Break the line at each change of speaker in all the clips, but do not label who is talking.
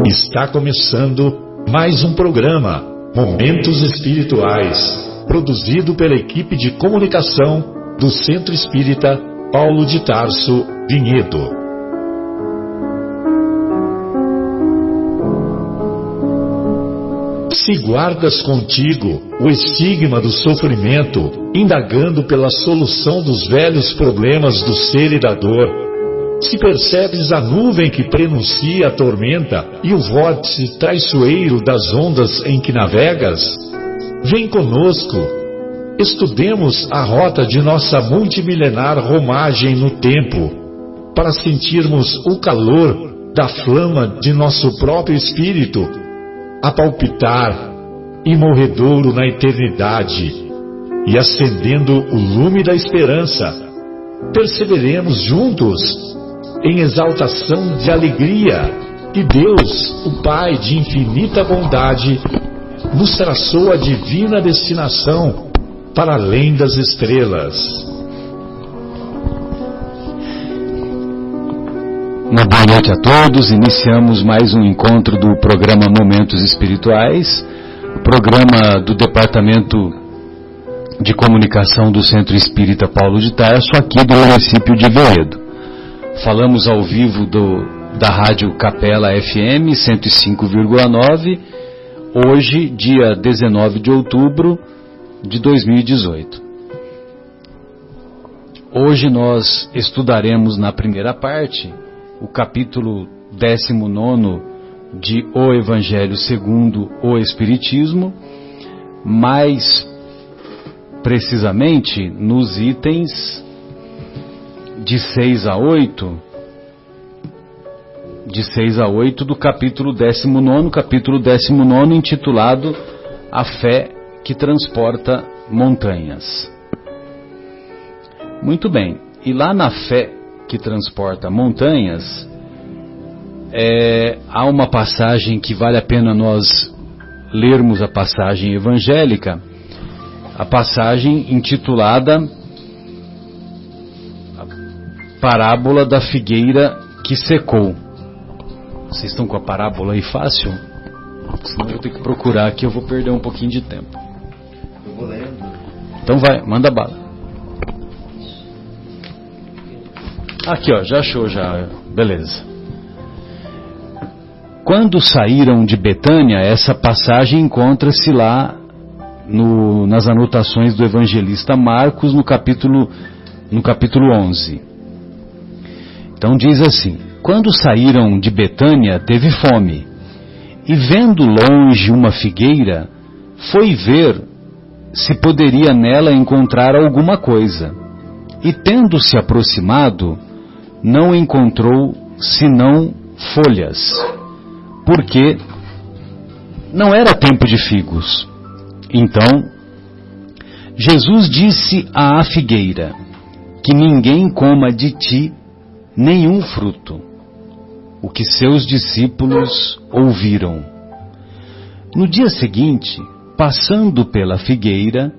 Está começando mais um programa, Momentos Espirituais, produzido pela equipe de comunicação do Centro Espírita Paulo de Tarso, Vinhedo. Se guardas contigo o estigma do sofrimento, indagando pela solução dos velhos problemas do ser e da dor, se percebes a nuvem que prenuncia a tormenta e o vórtice traiçoeiro das ondas em que navegas, vem conosco, estudemos a rota de nossa multimilenar romagem no tempo, para sentirmos o calor da flama de nosso próprio espírito, a palpitar, imorredouro na eternidade, e acendendo o lume da esperança, perseveremos juntos, em exaltação de alegria, que Deus, o Pai de infinita bondade, nos traçou a divina destinação para além das estrelas.
Uma boa noite a todos. Iniciamos mais um encontro do programa Momentos Espirituais, programa do Departamento de Comunicação do Centro Espírita Paulo de Tarso, aqui do município de Vinhedo. Falamos ao vivo da Rádio Capela FM 105,9, hoje, dia 19 de outubro de 2018. Hoje nós estudaremos na primeira parte o capítulo 19 de O Evangelho segundo o Espiritismo, mais precisamente nos itens de 6 a 8 do capítulo 19, intitulado A Fé que Transporta Montanhas. Muito bem, e lá na Fé que Transporta Montanhas, há uma passagem que vale a pena nós lermos, a passagem evangélica, a passagem intitulada Parábola da Figueira que Secou. Vocês estão com a parábola aí fácil? Senão eu vou ter que procurar aqui, eu vou perder um pouquinho de tempo.
Eu vou lendo.
Então vai, manda bala. Aqui ó, já achou já, beleza. Quando saíram de Betânia, essa passagem encontra-se lá nas anotações do evangelista Marcos no capítulo 11. Então diz assim: quando saíram de Betânia, teve fome, e vendo longe uma figueira, foi ver se poderia nela encontrar alguma coisa. E tendo se aproximado, não encontrou senão folhas, porque não era tempo de figos. Então Jesus disse à figueira: que ninguém coma de ti nenhum fruto. O que seus discípulos ouviram. No dia seguinte, passando pela figueira,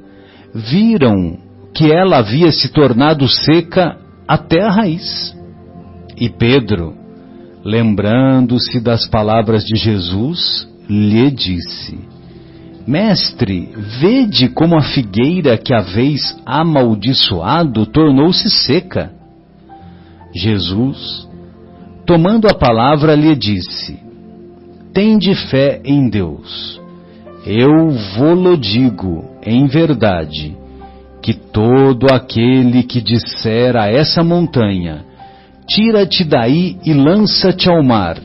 viram que ela havia se tornado seca até a raiz. E Pedro, lembrando-se das palavras de Jesus, lhe disse: Mestre, vede como a figueira que haveis amaldiçoado tornou-se seca. Jesus, tomando a palavra, lhe disse: Tende fé em Deus. Eu vô-lo digo, em verdade, que todo aquele que disser a essa montanha: tira-te daí e lança-te ao mar,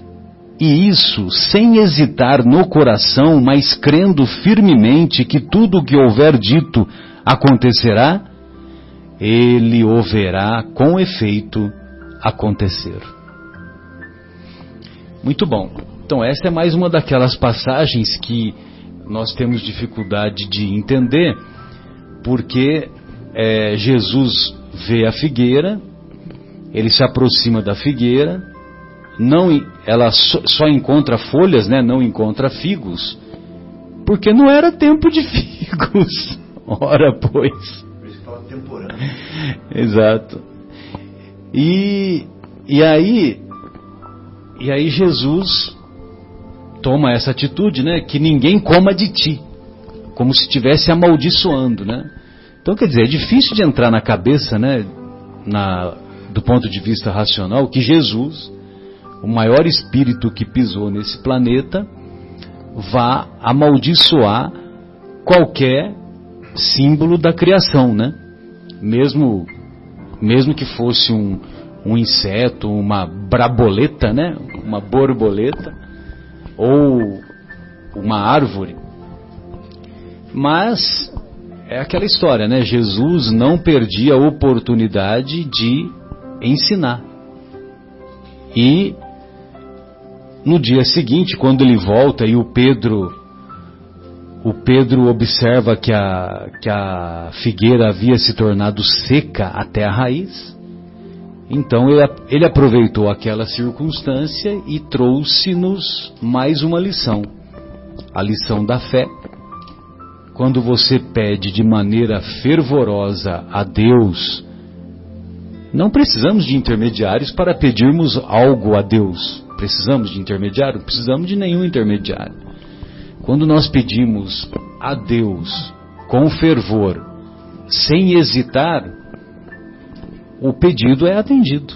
e isso sem hesitar no coração, mas crendo firmemente que tudo o que houver dito acontecerá, ele o verá com efeito acontecer. Muito bom. Então esta é mais uma daquelas passagens que nós temos dificuldade de entender, porque Jesus vê a figueira, ele se aproxima da figueira, ela só encontra folhas, né? Não encontra figos, porque não era tempo de figos. Ora, pois.
Por isso que fala temporâneo.
Exato. E aí Jesus toma essa atitude, né? Que ninguém coma de ti, como se estivesse amaldiçoando, né? Então, quer dizer, é difícil de entrar na cabeça, né? Do ponto de vista racional, que Jesus, o maior espírito que pisou nesse planeta, vá amaldiçoar qualquer símbolo da criação, né? Mesmo que fosse um inseto, uma braboleta, né? Uma borboleta, ou uma árvore. Mas é aquela história, né? Jesus não perdia a oportunidade de ensinar. E no dia seguinte, quando ele volta e o Pedro observa que a figueira havia se tornado seca até a raiz, então ele aproveitou aquela circunstância e trouxe-nos mais uma lição, a lição da fé. Quando você pede de maneira fervorosa a Deus, não precisamos de intermediários para pedirmos algo a Deus. Precisamos de intermediário? Não precisamos de nenhum intermediário. Quando nós pedimos a Deus com fervor, sem hesitar, o pedido é atendido.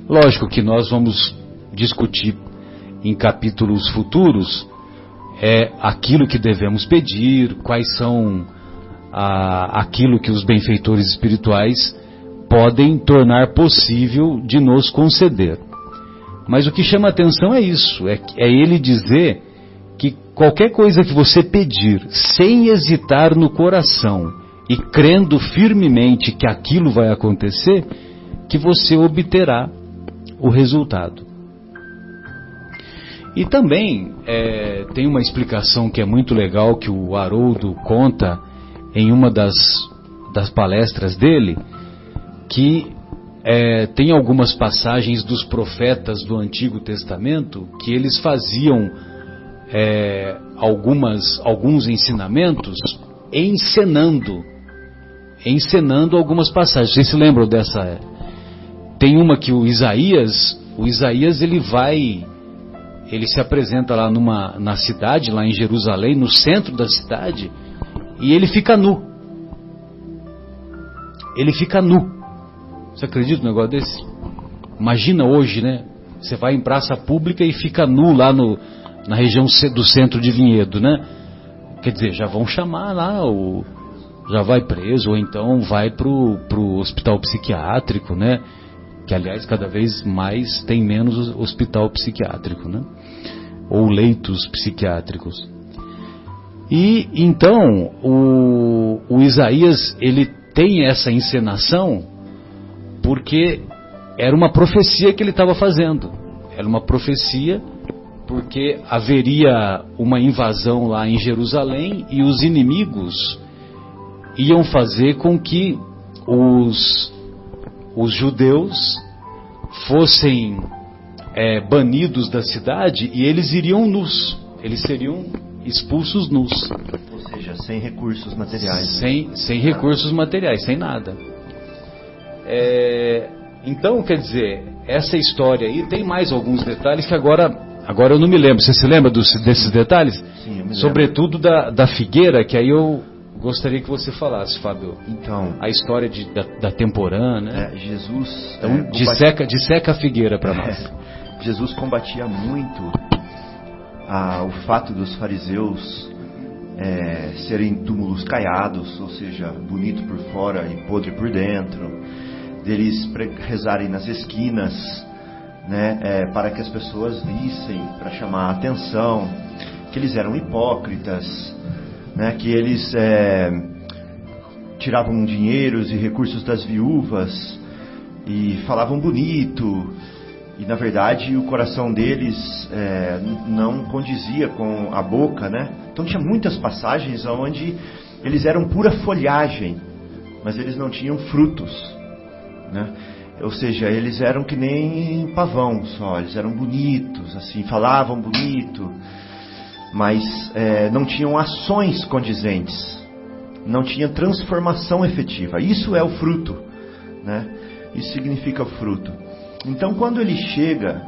Lógico que nós vamos discutir em capítulos futuros aquilo que devemos pedir, quais são aquilo que os benfeitores espirituais podem tornar possível de nos conceder. Mas o que chama a atenção é isso, é ele dizer que qualquer coisa que você pedir, sem hesitar no coração e crendo firmemente que aquilo vai acontecer, que você obterá o resultado. E também tem uma explicação que é muito legal, que o Haroldo conta em uma das palestras dele, que tem algumas passagens dos profetas do Antigo Testamento que eles faziam alguns ensinamentos encenando algumas passagens. Vocês se lembram dessa? Tem uma que o Isaías ele se apresenta lá na cidade, lá em Jerusalém, no centro da cidade, e ele fica nu. Você acredita num negócio desse? Imagina hoje, né? Você vai em praça pública e fica nu lá na região do centro de Vinhedo, né? Quer dizer, já vão chamar lá, já vai preso, ou então vai pro hospital psiquiátrico, né? Que, aliás, cada vez mais tem menos hospital psiquiátrico, né? Ou leitos psiquiátricos. E então o Isaías, ele tem essa encenação porque era uma profecia que ele estava fazendo. Era uma profecia porque haveria uma invasão lá em Jerusalém e os inimigos iam fazer com que os judeus fossem banidos da cidade, e eles iriam nus, eles seriam expulsos nus.
Ou seja, sem recursos materiais.
Sem recursos materiais, sem nada. Então, quer dizer, essa história aí tem mais alguns detalhes que agora eu não me lembro. Você se lembra desses detalhes?
Sim, eu me lembro.
Sobretudo da figueira, que aí eu gostaria que você falasse, Fábio.
Então,
a história da temporã, né?
Jesus...
Então, disseca a figueira para nós.
Jesus combatia muito o fato dos fariseus serem túmulos caiados, ou seja, bonito por fora e podre por dentro, deles rezarem nas esquinas, né, para que as pessoas vissem, para chamar a atenção, que eles eram hipócritas, né, que eles tiravam dinheiros e recursos das viúvas e falavam bonito, e na verdade o coração deles não condizia com a boca, né? Então tinha muitas passagens onde eles eram pura folhagem, mas eles não tinham frutos, né? Ou seja, eles eram que nem pavão só, eles eram bonitos, assim, falavam bonito, mas não tinham ações condizentes, não tinha transformação efetiva. Isso é o fruto, né? Isso significa o fruto. Então, quando ele chega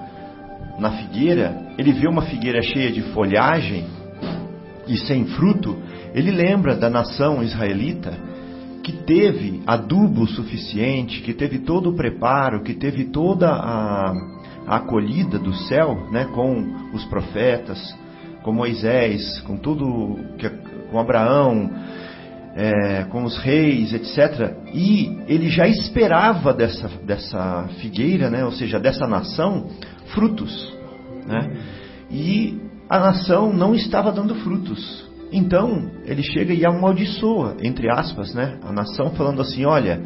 na figueira, ele vê uma figueira cheia de folhagem e sem fruto, ele lembra da nação israelita que teve adubo suficiente, que teve todo o preparo, que teve toda a acolhida do céu, né, com os profetas, com Moisés, com tudo, com Abraão, com os reis, etc. E ele já esperava dessa figueira, né, ou seja, dessa nação, frutos, né? E a nação não estava dando frutos. Então ele chega e amaldiçoa, entre aspas, né, a nação, falando assim: olha,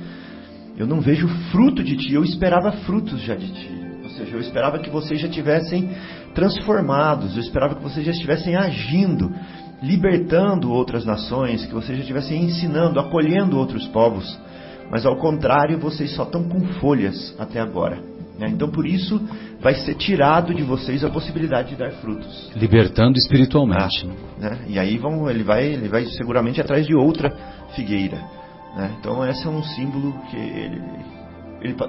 eu não vejo fruto de ti, eu esperava frutos já de ti. Ou seja, eu esperava que vocês já tivessem transformados, eu esperava que vocês já estivessem agindo, libertando outras nações, que vocês já estivessem ensinando, acolhendo outros povos. Mas ao contrário, vocês só estão com folhas até agora. Então por isso vai ser tirado de vocês a possibilidade de dar frutos.
Libertando espiritualmente.
Né? E aí ele vai seguramente atrás de outra figueira. Né? Então esse é um símbolo que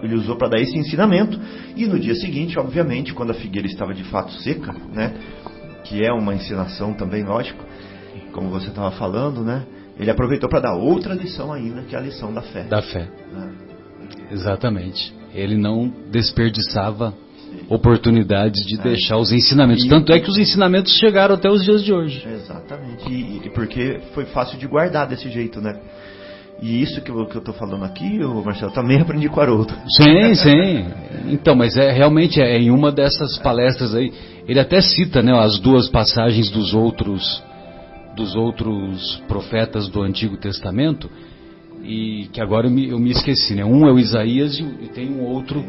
ele usou para dar esse ensinamento. E no dia seguinte, obviamente, quando a figueira estava de fato seca, né, que é uma encenação também, lógico, como você estava falando, né, ele aproveitou para dar outra lição ainda, que é a lição da fé.
Da fé. Exatamente. Ele não desperdiçava oportunidades de deixar os ensinamentos. Tanto é que os ensinamentos chegaram até os dias de hoje.
Exatamente. E porque foi fácil de guardar desse jeito, né? E isso que eu estou falando aqui, Marcelo, também aprendi com o Haroldo.
Sim, sim. Então, mas realmente em uma dessas palestras aí, ele até cita, né, as duas passagens dos outros profetas do Antigo Testamento, e que agora eu me esqueci, né? Um é o Isaías e tem um outro.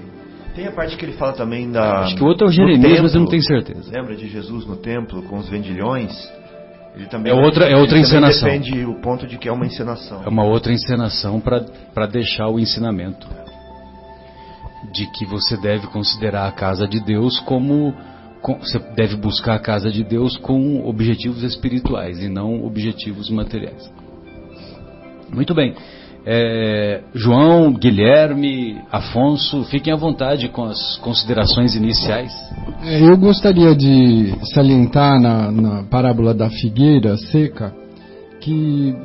Tem a parte que ele fala também da...
Acho que o outro é o Jeremias, mas eu não tenho certeza.
Lembra de Jesus no templo com os vendilhões? Ele também
é outra encenação.
Defende o ponto de que é uma encenação.
É uma outra encenação para deixar o ensinamento de que você deve considerar a casa de Deus você deve buscar a casa de Deus com objetivos espirituais e não objetivos materiais. Muito bem. João, Guilherme, Afonso, fiquem à vontade com as considerações iniciais.
Eu gostaria de salientar na parábola da figueira seca que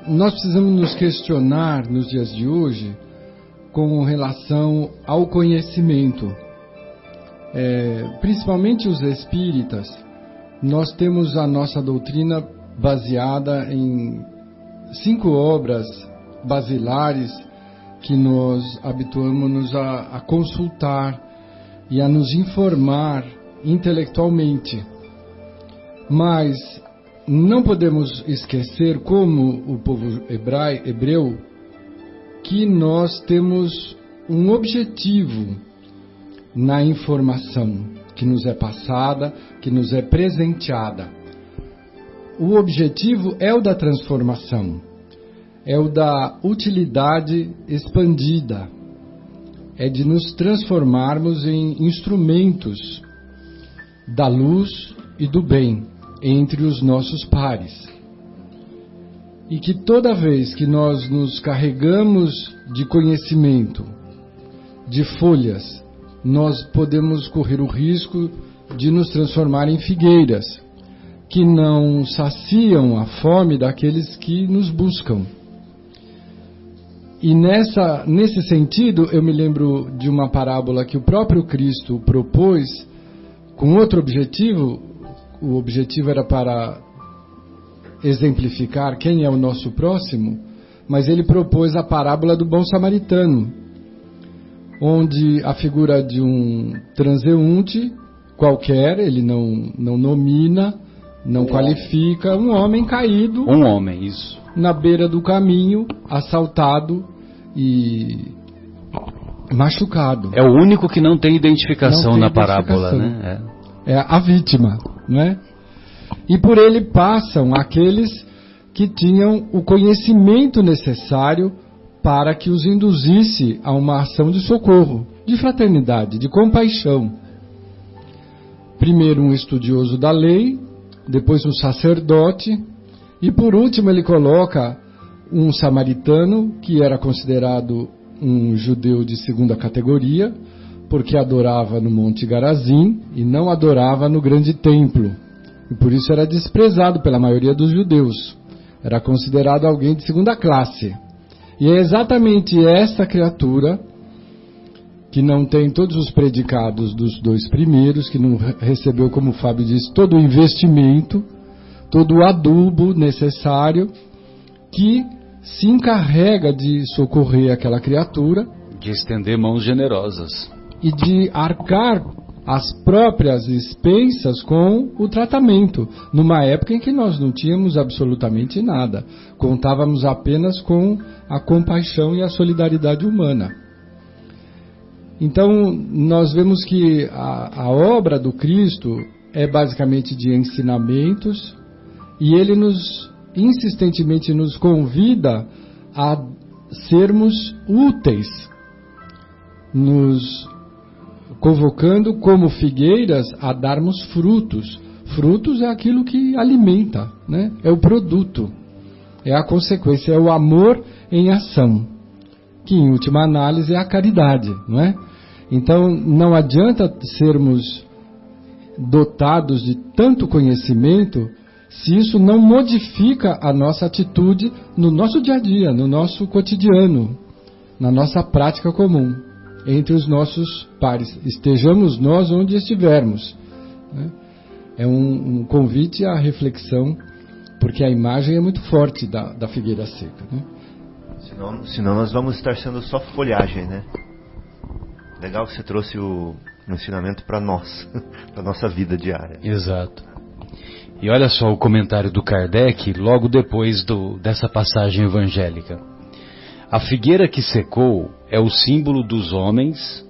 nós precisamos nos questionar nos dias de hoje com relação ao conhecimento. Principalmente os espíritas, nós temos a nossa doutrina baseada em 5 obras basilares que nós habituamos-nos a consultar e a nos informar intelectualmente. Mas não podemos esquecer, como o povo hebreu, que nós temos um objetivo na informação que nos é passada, que nos é presenteada. O objetivo é o da transformação, é o da utilidade expandida, é de nos transformarmos em instrumentos da luz e do bem entre os nossos pares. E que toda vez que nós nos carregamos de conhecimento, de folhas, nós podemos correr o risco de nos transformar em figueiras, que não saciam a fome daqueles que nos buscam. E nesse sentido, eu me lembro de uma parábola que o próprio Cristo propôs com outro objetivo. O objetivo era para exemplificar quem é o nosso próximo, mas ele propôs a parábola do bom samaritano, onde a figura de um transeunte qualquer, ele não nomina, não qualifica, um homem caído,
isso,
na beira do caminho, assaltado e machucado.
É o único que não tem identificação na parábola, né?
É a vítima, né? E por ele passam aqueles que tinham o conhecimento necessário para que os induzisse a uma ação de socorro, de fraternidade, de compaixão. Primeiro um estudioso da lei, depois um sacerdote, e por último ele coloca um samaritano, que era considerado um judeu de segunda categoria, porque adorava no Monte Garazim e não adorava no grande templo. E por isso era desprezado pela maioria dos judeus. Era considerado alguém de segunda classe. E é exatamente essa criatura que não tem todos os predicados dos dois primeiros, que não recebeu, como o Fábio disse, todo o investimento, todo o adubo necessário, que se encarrega de socorrer aquela criatura,
de estender mãos generosas
e de arcar as próprias expensas com o tratamento, numa época em que nós não tínhamos absolutamente nada, contávamos apenas com a compaixão e a solidariedade humana. Então nós vemos que a obra do Cristo é basicamente de ensinamentos, e ele insistentemente nos convida a sermos úteis, nos convocando como figueiras a darmos frutos. Frutos é aquilo que alimenta, né? É o produto, é a consequência, é o amor em ação, que em última análise é a caridade, não é? Então não adianta sermos dotados de tanto conhecimento se isso não modifica a nossa atitude no nosso dia a dia, no nosso cotidiano, na nossa prática comum, entre os nossos pares, estejamos nós onde estivermos, né? É um convite à reflexão, porque a imagem é muito forte da figueira seca, né?
Senão nós vamos estar sendo só folhagem, né? Legal que você trouxe o ensinamento para nós, para nossa vida diária.
Exato. E olha só o comentário do Kardec logo depois dessa passagem evangélica. A figueira que secou é o símbolo dos homens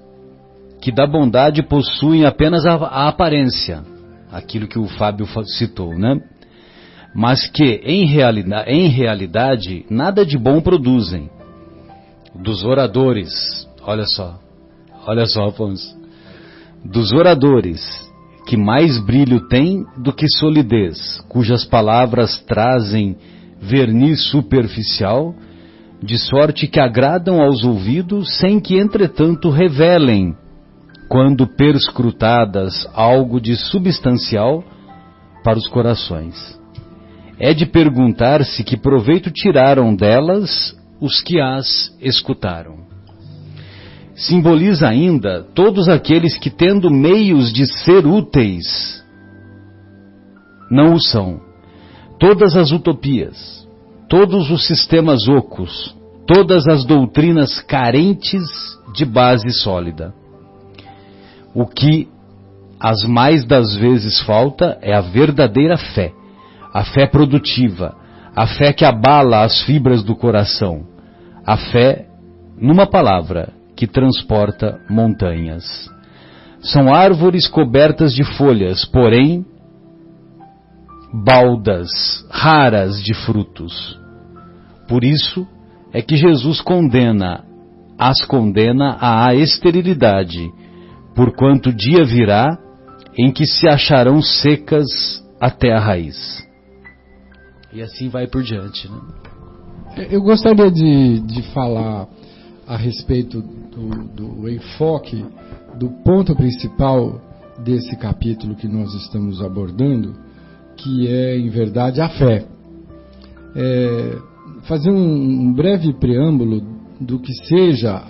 que da bondade possuem apenas a aparência, aquilo que o Fábio citou, né? Mas que em realidade nada de bom produzem. Dos oradores, olha só, Afonso, dos oradores que mais brilho têm do que solidez, cujas palavras trazem verniz superficial, de sorte que agradam aos ouvidos sem que entretanto revelem, quando perscrutadas, algo de substancial para os corações. É de perguntar-se que proveito tiraram delas os que as escutaram. Simboliza ainda todos aqueles que, tendo meios de ser úteis, não o são. Todas as utopias, todos os sistemas ocos, todas as doutrinas carentes de base sólida. O que as mais das vezes falta é a verdadeira fé, a fé produtiva, a fé que abala as fibras do coração, a fé, numa palavra, que transporta montanhas. São árvores cobertas de folhas, porém baldas, raras de frutos. Por isso é que Jesus as condena à esterilidade, porquanto dia virá em que se acharão secas até a raiz. E assim vai por diante, né?
Eu gostaria de falar a respeito do enfoque, do ponto principal desse capítulo que nós estamos abordando, que é, em verdade, a fé. Fazer um breve preâmbulo do que seja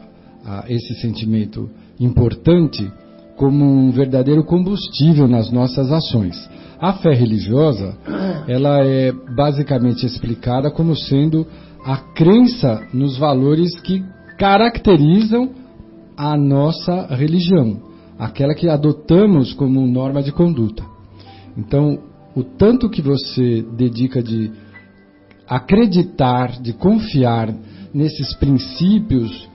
esse sentimento importante como um verdadeiro combustível nas nossas ações. A fé religiosa, ela é basicamente explicada como sendo a crença nos valores que caracterizam a nossa religião, aquela que adotamos como norma de conduta. Então, o tanto que você dedica de acreditar, de confiar nesses princípios,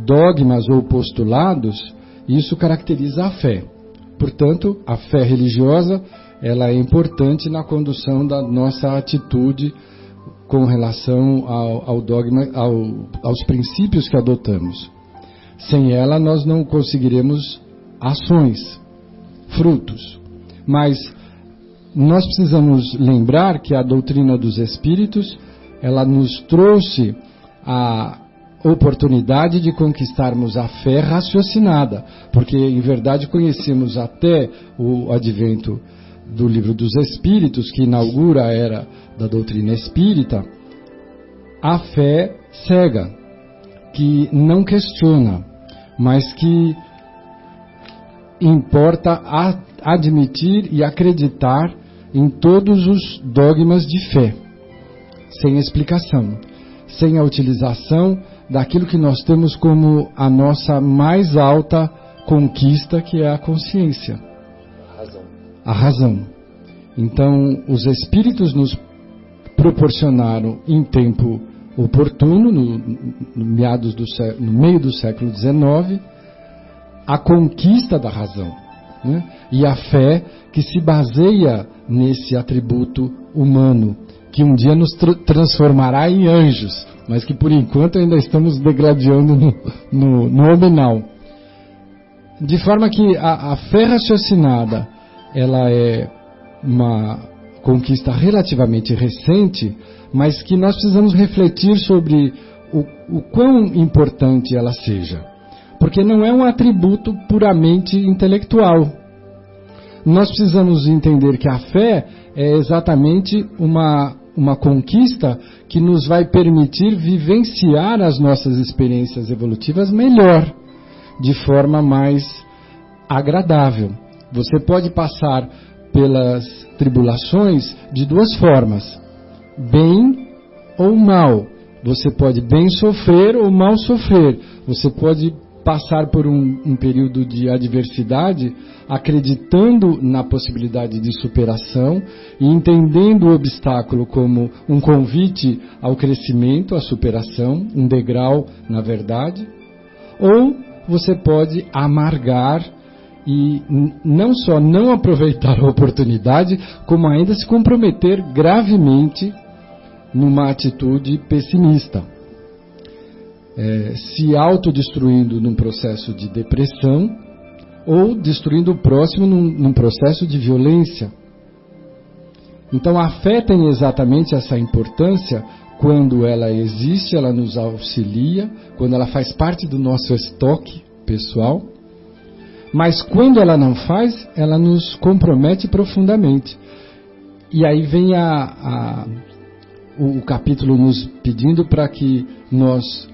dogmas ou postulados, isso caracteriza a fé. Portanto, a fé religiosa, ela é importante na condução da nossa atitude com relação ao dogma, aos princípios que adotamos. Sem ela, nós não conseguiremos ações, frutos. Mas nós precisamos lembrar que a doutrina dos Espíritos, ela nos trouxe a oportunidade de conquistarmos a fé raciocinada, porque em verdade conhecemos até o advento do Livro dos Espíritos, que inaugura a era da doutrina espírita, a fé cega, que não questiona, mas que importa admitir e acreditar em todos os dogmas de fé, sem explicação, sem a utilização daquilo que nós temos como a nossa mais alta conquista, que é a consciência, a razão. Então, os Espíritos nos proporcionaram em tempo oportuno, no meio do século XIX, a conquista da razão, né? E a fé que se baseia nesse atributo humano, que um dia nos transformará em anjos, mas que por enquanto ainda estamos degladiando no nominal. De forma que a fé raciocinada, ela é uma conquista relativamente recente, mas que nós precisamos refletir sobre o quão importante ela seja. Porque não é um atributo puramente intelectual. Nós precisamos entender que a fé é exatamente uma conquista que nos vai permitir vivenciar as nossas experiências evolutivas melhor, de forma mais agradável. Você pode passar pelas tribulações de duas formas, bem ou mal. Você pode bem sofrer ou mal sofrer. Você pode passar por um período de adversidade, acreditando na possibilidade de superação e entendendo o obstáculo como um convite ao crescimento, à superação, um degrau na verdade. Ou você pode amargar e não só não aproveitar a oportunidade, como ainda se comprometer gravemente numa atitude pessimista, se autodestruindo num processo de depressão ou destruindo o próximo num processo de violência. Então a fé tem exatamente essa importância quando ela existe, ela nos auxilia, quando ela faz parte do nosso estoque pessoal, mas quando ela não faz, ela nos compromete profundamente. E aí vem o capítulo nos pedindo para que nós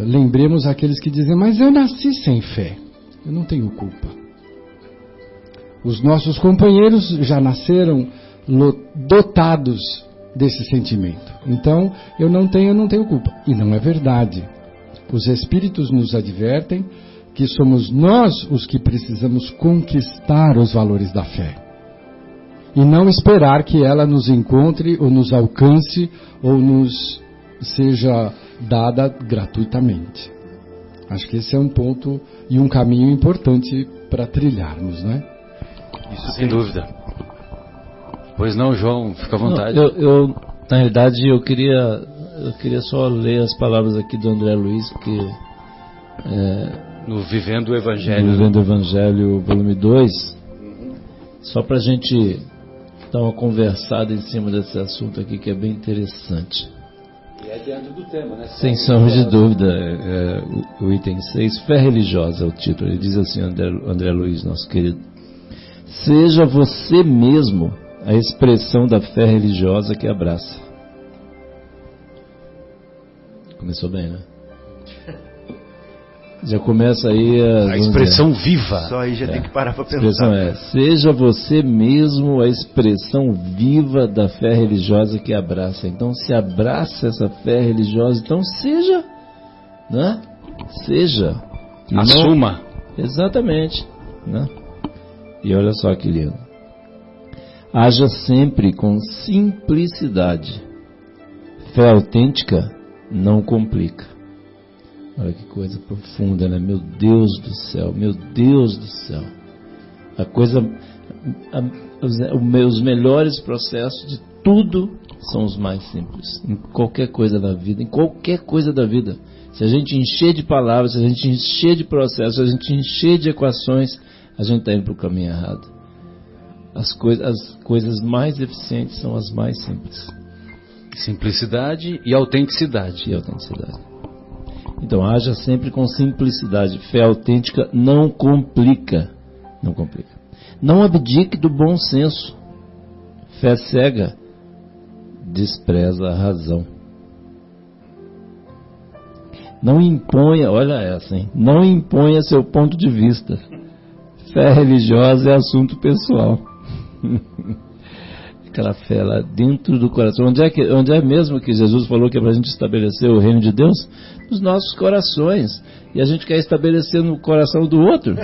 lembremos aqueles que dizem, mas eu nasci sem fé, eu não tenho culpa. Os nossos companheiros já nasceram dotados desse sentimento. Então, eu não tenho culpa. E não é verdade. Os Espíritos nos advertem que somos nós os que precisamos conquistar os valores da fé. E não esperar que ela nos encontre ou nos alcance ou nos seja dada gratuitamente. Acho que esse é um ponto e um caminho importante para trilharmos, né?
Isso sem dúvida. Pois não, João, fica à vontade.
Eu na realidade, eu queria só ler as palavras aqui do André Luiz, porque
no Vivendo o Evangelho.
Vivendo o Evangelho, volume 2, só para a gente dar uma conversada em cima desse assunto aqui, que é bem interessante.
E é dentro do tema, né?
Sem sombra de dúvida, o item 6, fé religiosa é o título. Ele diz assim, André Luiz, nosso querido: seja você mesmo a expressão da fé religiosa que abraça. Começou bem, né? Já começa aí
a expressão viva.
Só aí já tem que parar para
pensar. A expressão seja você mesmo a expressão viva da fé religiosa que abraça. Então, se abraça essa fé religiosa, então seja, né? Seja.
Assuma.
Exatamente, né? E olha só que lindo. Haja sempre com simplicidade. Fé autêntica não complica. Olha que coisa profunda, né? Meu Deus do céu, meu Deus do céu. Os melhores processos de tudo são os mais simples. Em qualquer coisa da vida, Se a gente encher de palavras, se a gente encher de processos, se a gente encher de equações, a gente está indo para o caminho errado. As coisas mais eficientes são as mais simples.
Simplicidade e autenticidade.
Então, haja sempre com simplicidade. Fé autêntica não complica. Não complica. Não abdique do bom senso. Fé cega despreza a razão. Não imponha, olha essa, hein? Não imponha seu ponto de vista. Fé religiosa é assunto pessoal. Aquela fé lá dentro do coração. Onde é mesmo que Jesus falou que é para a gente estabelecer o reino de Deus? Nos nossos corações. E a gente quer estabelecer no coração do outro.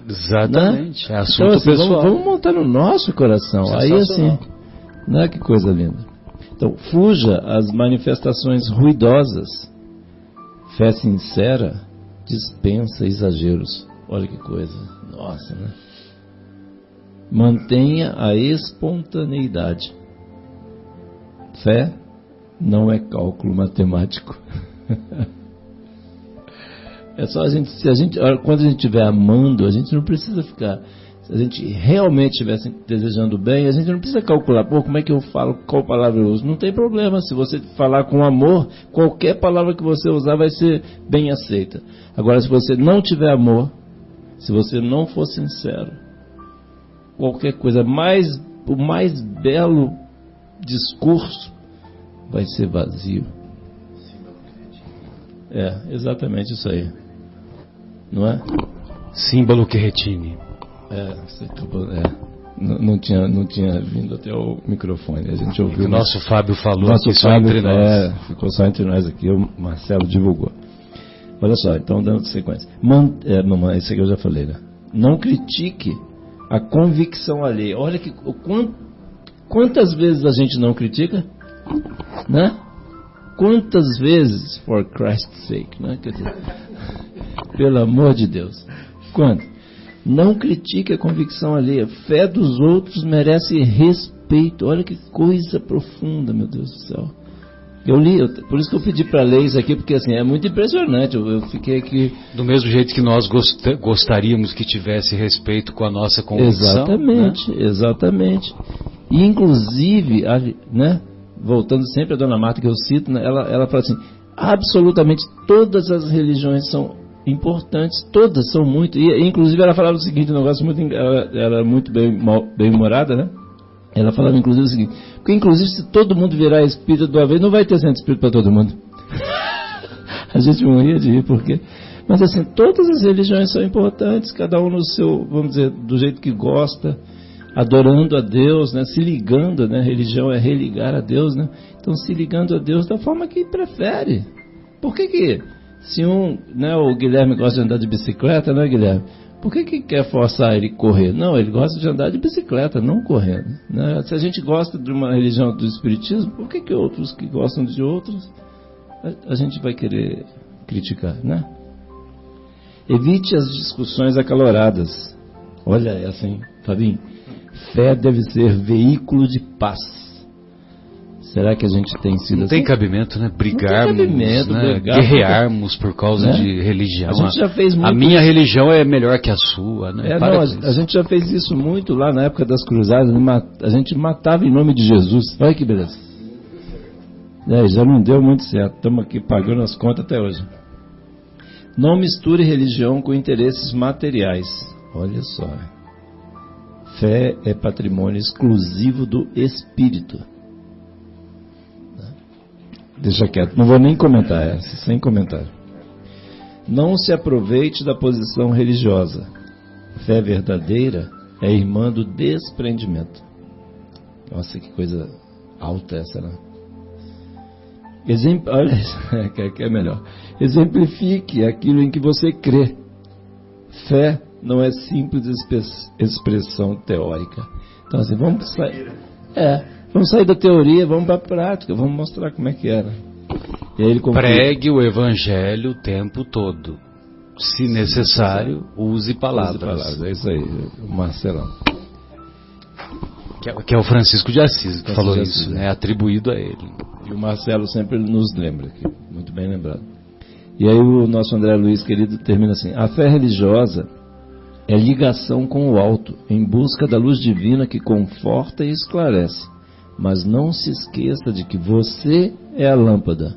Exatamente.
Né?
É assunto
então, assim,
pessoal.
vamos montar no nosso coração. Aí assim, né? Que coisa linda. Então, fuja às manifestações ruidosas. Fé sincera dispensa exageros. Olha que coisa. Nossa, né? Mantenha a espontaneidade. Fé não é cálculo matemático. É só quando a gente estiver amando, a gente não precisa ficar. Se a gente realmente estivesse desejando bem, a gente não precisa calcular, como é que eu falo, qual palavra eu uso. Não tem problema, se você falar com amor, qualquer palavra que você usar vai ser bem aceita. Agora, se você não tiver amor, se você não for sincero, qualquer coisa, o mais belo discurso vai ser vazio. É, exatamente isso aí. Não é?
Símbolo que retine.
Não tinha vindo até o microfone. A gente ouviu.
O nosso Fábio falou aqui só entre nós.
Ficou só entre nós aqui, o Marcelo divulgou. Olha só, então dando sequência. Isso aqui eu já falei, né? Não critique a convicção alheia. Olha que quantas vezes a gente não critica, né? Quantas vezes, for Christ's sake, né? Quer dizer, pelo amor de Deus. Quanto? Não critique a convicção alheia. Fé dos outros merece respeito. Olha que coisa profunda, meu Deus do céu. Eu li, por isso que eu pedi para ler isso aqui, porque assim, é muito impressionante. Eu fiquei aqui...
Do mesmo jeito que nós gostaríamos que tivesse respeito com a nossa convicção.
Exatamente, né? Exatamente. E inclusive, né, voltando sempre a Dona Marta, que eu cito, né, ela fala assim, absolutamente todas as religiões são importantes, todas são muito, e inclusive ela falava o seguinte, um negócio muito, ela era muito bem-humorada, né? Ela falava inclusive o seguinte, porque inclusive se todo mundo virar espírita de uma vez, não vai ter centro espírita para todo mundo. A gente morria de rir, porque... Mas assim, todas as religiões são importantes, cada um no seu, vamos dizer, do jeito que gosta, adorando a Deus, né? Se ligando, né? Religião é religar a Deus, né? Então se ligando a Deus da forma que prefere. Por que se né, o Guilherme gosta de andar de bicicleta, né, Guilherme? Por que quer forçar ele a correr? Não, ele gosta de andar de bicicleta, não correndo. Né? Se a gente gosta de uma religião do espiritismo, por que outros que gostam de outros, a gente vai querer criticar, né? Evite as discussões acaloradas. Olha essa, hein, Fabinho? Fé deve ser veículo de paz. Será que a gente tem sido
não
assim?
Tem cabimento, né? Brigarmos, né?
Brigar,
guerrearmos por causa, né, de religião.
A gente já fez muito.
A minha religião é melhor que a sua, né?
A gente já fez isso muito lá na época das cruzadas. A gente matava em nome de Jesus. Olha que beleza. Já não deu muito certo. Estamos aqui pagando as contas até hoje. Não misture religião com interesses materiais. Olha só. Fé é patrimônio exclusivo do espírito. Deixa quieto, não vou nem comentar essa, sem comentário. Não se aproveite da posição religiosa. Fé verdadeira é irmã do desprendimento. Nossa, que coisa alta essa, né? Olha, que é melhor. Exemplifique aquilo em que você crê. Fé não é simples expressão teórica. Então assim, vamos sair da teoria, vamos para a prática, vamos mostrar como é que era. E aí ele
pregue o evangelho o tempo todo. Se necessário, use palavras.
É isso aí, o Marcelão.
Que é o Francisco de Assis que falou isso, né? Atribuído a ele.
E o Marcelo sempre nos lembra aqui, muito bem lembrado. E aí o nosso André Luiz querido termina assim: a fé religiosa é ligação com o alto, em busca da luz divina que conforta e esclarece. Mas não se esqueça de que você é a lâmpada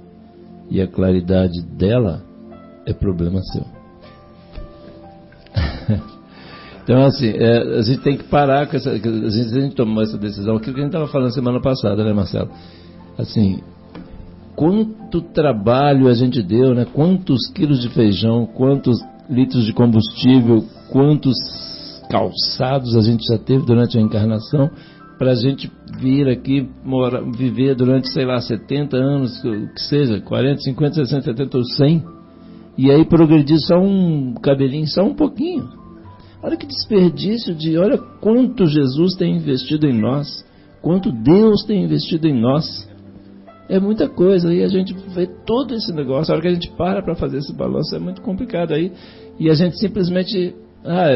e a claridade dela, é problema seu. Então, assim, a gente tem que parar com essa... A gente tomou essa decisão, aquilo que a gente estava falando semana passada, né, Marcelo? Assim, quanto trabalho a gente deu, né? Quantos quilos de feijão, quantos litros de combustível, quantos calçados a gente já teve durante a encarnação, para a gente vir aqui, viver durante, sei lá, 70 anos, que seja, 40, 50, 60, 70 ou 100, e aí progredir só um cabelinho, só um pouquinho. Olha que desperdício olha quanto Jesus tem investido em nós, quanto Deus tem investido em nós. É muita coisa, e a gente vê todo esse negócio, a hora que a gente para fazer esse balanço é muito complicado aí, e a gente simplesmente,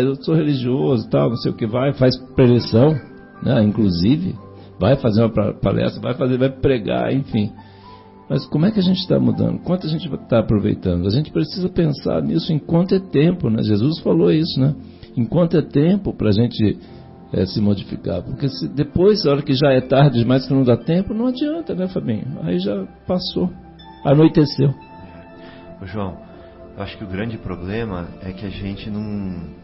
eu sou religioso, tal, não sei o que, faz preleção, né, inclusive, vai fazer uma palestra, vai pregar, enfim. Mas como é que a gente está mudando? Quanto a gente está aproveitando? A gente precisa pensar nisso enquanto é tempo, né? Jesus falou isso, né? Enquanto é tempo para a gente se modificar. Porque depois, a hora que já é tarde demais, que não dá tempo, não adianta, né, Fabinho? Aí já passou, anoiteceu.
Ô, João, eu acho que o grande problema é que a gente não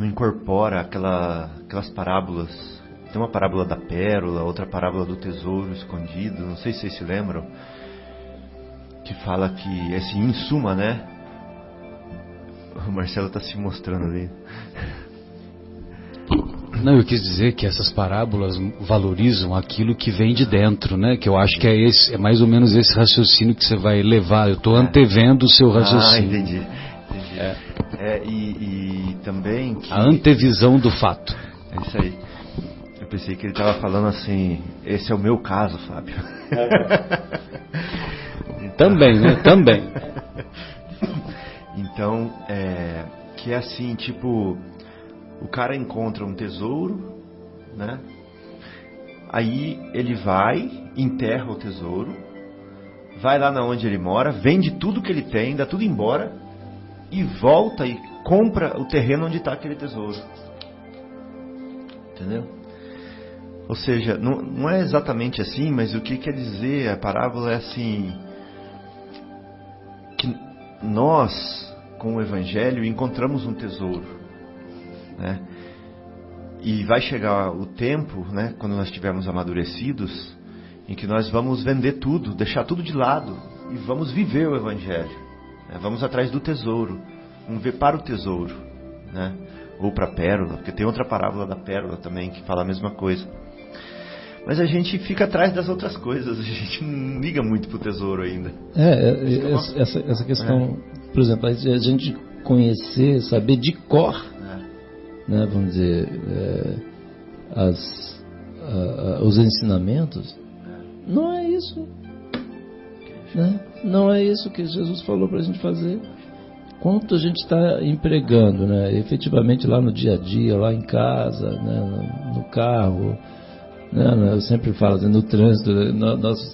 incorpora aquelas parábolas. Tem uma parábola da pérola, outra parábola do tesouro escondido, não sei se vocês se lembram, que fala que, assim, em suma, né? O Marcelo está se mostrando ali.
Não, eu quis dizer que essas parábolas valorizam aquilo que vem de dentro, né? Que eu acho que é mais ou menos esse raciocínio que você vai levar. Eu estou antevendo o seu raciocínio.
Entendi. E também que...
A antevisão do fato.
É isso aí. Eu pensei que ele estava falando assim, esse é o meu caso, Fábio.
Também, né? Também.
Então, que é assim, tipo, o cara encontra um tesouro, né? Aí ele vai, enterra o tesouro, vai lá na onde ele mora, vende tudo que ele tem, dá tudo embora e volta e compra o terreno onde está aquele tesouro. Entendeu? Ou seja, não é exatamente assim, mas o que quer dizer a parábola é assim, que nós, com o Evangelho, encontramos um tesouro, né? E vai chegar o tempo, né, quando nós estivermos amadurecidos, em que nós vamos vender tudo, deixar tudo de lado e vamos viver o Evangelho, né? Vamos atrás do tesouro, vamos ver para o tesouro, né? Ou para a pérola, porque tem outra parábola da pérola também que fala a mesma coisa. Mas a gente fica atrás das outras coisas, a gente não liga muito pro tesouro ainda.
Essa questão, por exemplo, a gente conhecer, saber de cor, né, vamos dizer, os ensinamentos, não é isso, né? Não é isso que Jesus falou para a gente fazer. Quanto a gente está empregando, né, efetivamente lá no dia a dia, lá em casa, né, no carro, né, eu sempre falo assim, no trânsito,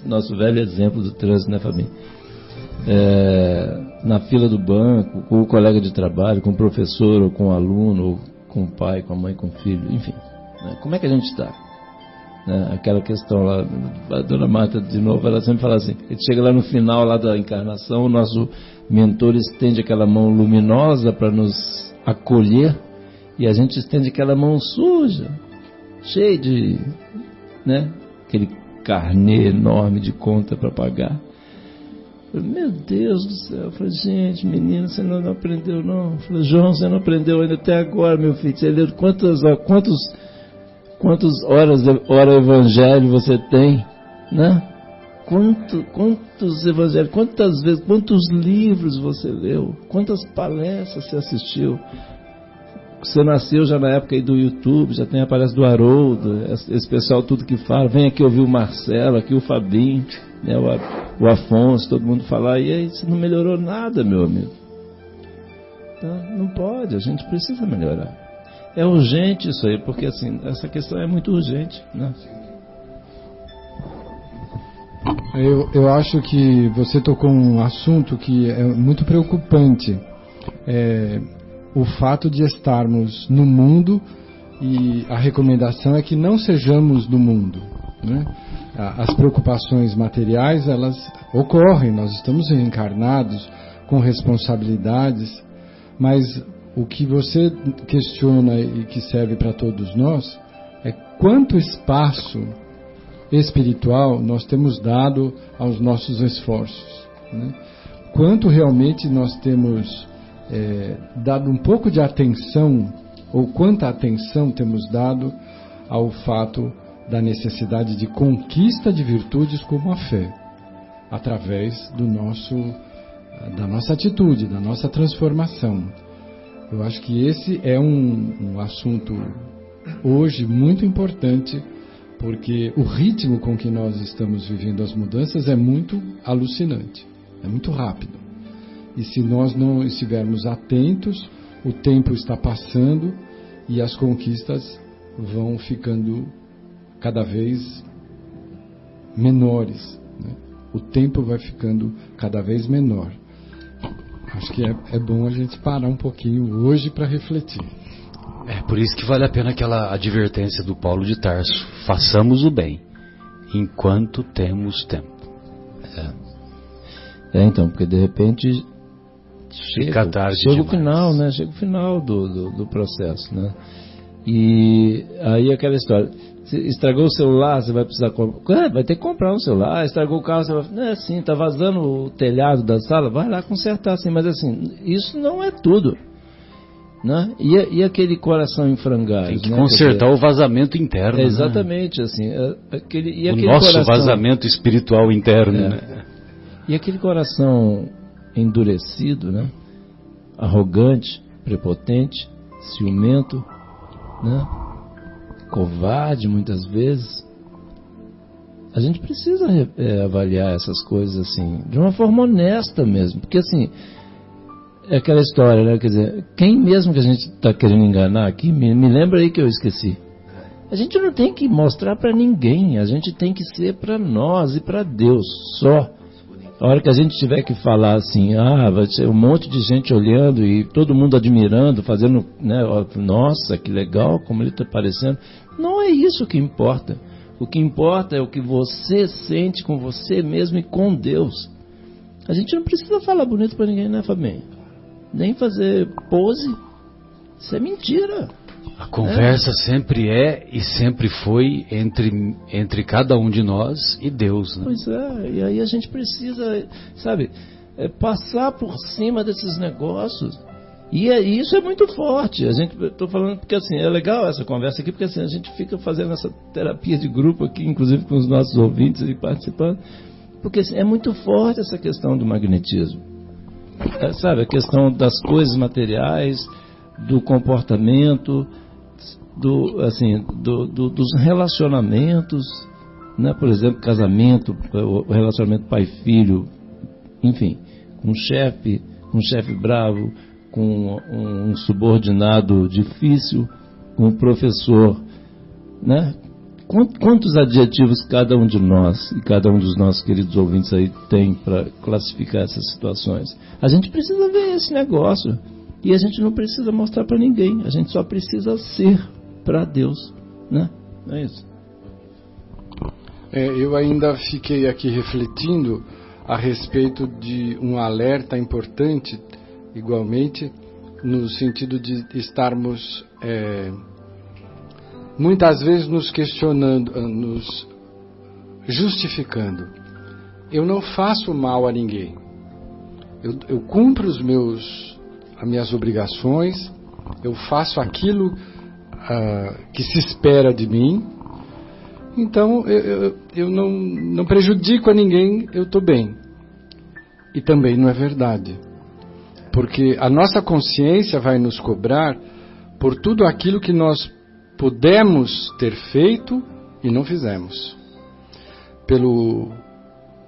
nosso velho exemplo do trânsito, né, Fabinho? Na fila do banco, com o colega de trabalho, com o professor, ou com o aluno, ou com o pai, com a mãe, com o filho, enfim, né, como é que a gente está? Né, aquela questão lá, a dona Marta, de novo, ela sempre fala assim, a gente chega lá no final lá da encarnação, o nosso mentor estende aquela mão luminosa para nos acolher, e a gente estende aquela mão suja, cheia de, né, aquele carnê enorme de conta para pagar. Eu falei, meu Deus do céu. Eu falei, gente, menino, você não aprendeu não. Eu falei, João, você não aprendeu ainda até agora, meu filho. Você leu quantas hora evangelho você tem, né? Quantos evangelhos, quantas vezes, quantos livros você leu, quantas palestras você assistiu. Você nasceu já na época aí do YouTube, já tem a palestra do Haroldo, esse pessoal tudo que fala, vem aqui ouvir o Marcelo, aqui o Fabinho, né, o Afonso, todo mundo falar, e aí você não melhorou nada, meu amigo. Então, não pode, a gente precisa melhorar. É urgente isso aí, porque assim, essa questão é muito urgente, né?
Eu acho que você tocou um assunto que é muito preocupante. O fato de estarmos no mundo, e a recomendação é que não sejamos do mundo, né? As preocupações materiais, elas ocorrem, nós estamos reencarnados com responsabilidades, mas o que você questiona e que serve para todos nós é quanto espaço espiritual nós temos dado aos nossos esforços, né? Quanto realmente nós temos dado um pouco de atenção, ou quanta atenção temos dado ao fato da necessidade de conquista de virtudes como a fé, através da nossa atitude, da nossa transformação. Eu acho que esse é um assunto hoje muito importante, porque o ritmo com que nós estamos vivendo as mudanças é muito alucinante, é muito rápido. E se nós não estivermos atentos, o tempo está passando e as conquistas vão ficando cada vez menores, né? O tempo vai ficando cada vez menor. Acho que é bom a gente parar um pouquinho hoje para refletir.
É por isso que vale a pena aquela advertência do Paulo de Tarso: façamos o bem enquanto temos tempo.
Então, porque de repente chega o final, né? Chega o final do processo, né? E aí aquela história: estragou o celular, você vai precisar comprar, vai ter que comprar um celular. Estragou o carro, você vai, assim, tá vazando o telhado da sala, vai lá consertar, assim. Mas assim, isso não é tudo, né? E aquele coração em frangalhos,
tem que consertar o vazamento interno,
exatamente,
né?
assim,
o nosso vazamento espiritual interno, né?
E aquele coração endurecido, né? Arrogante, prepotente, ciumento, né? Covarde muitas vezes. A gente precisa avaliar essas coisas assim de uma forma honesta mesmo, porque assim é aquela história, né? Quer dizer, quem mesmo que a gente está querendo enganar aqui, me lembra aí que eu esqueci. A gente não tem que mostrar para ninguém, a gente tem que ser para nós e para Deus só. A hora que a gente tiver que falar assim, vai ser um monte de gente olhando e todo mundo admirando, fazendo, né, nossa, que legal, como ele está parecendo. Não é isso que importa. O que importa é o que você sente com você mesmo e com Deus. A gente não precisa falar bonito para ninguém, né, Fabinho? Nem fazer pose. Isso é mentira.
A conversa sempre é e sempre foi entre cada um de nós e Deus, né?
Pois é, e aí a gente precisa, sabe, passar por cima desses negócios. E isso é muito forte. Estou falando porque assim, é legal essa conversa aqui, porque assim, a gente fica fazendo essa terapia de grupo aqui, inclusive com os nossos ouvintes e participando, porque assim, é muito forte essa questão do magnetismo. Sabe, a questão das coisas materiais, do comportamento, dos relacionamentos, né? Por exemplo, casamento, o relacionamento pai-filho, enfim, com um chefe bravo, com um subordinado difícil, com um professor, né? Quantos adjetivos cada um de nós e cada um dos nossos queridos ouvintes aí tem para classificar essas situações? A gente precisa ver esse negócio. E a gente não precisa mostrar para ninguém, a gente só precisa ser para Deus, né? É isso.
Eu ainda fiquei aqui refletindo a respeito de um alerta importante, igualmente, no sentido de estarmos muitas vezes nos questionando, nos justificando. Eu não faço mal a ninguém. Eu cumpro as minhas obrigações, eu faço aquilo que se espera de mim, então eu não prejudico a ninguém, eu estou bem. E também não é verdade, porque a nossa consciência vai nos cobrar por tudo aquilo que nós pudemos ter feito e não fizemos,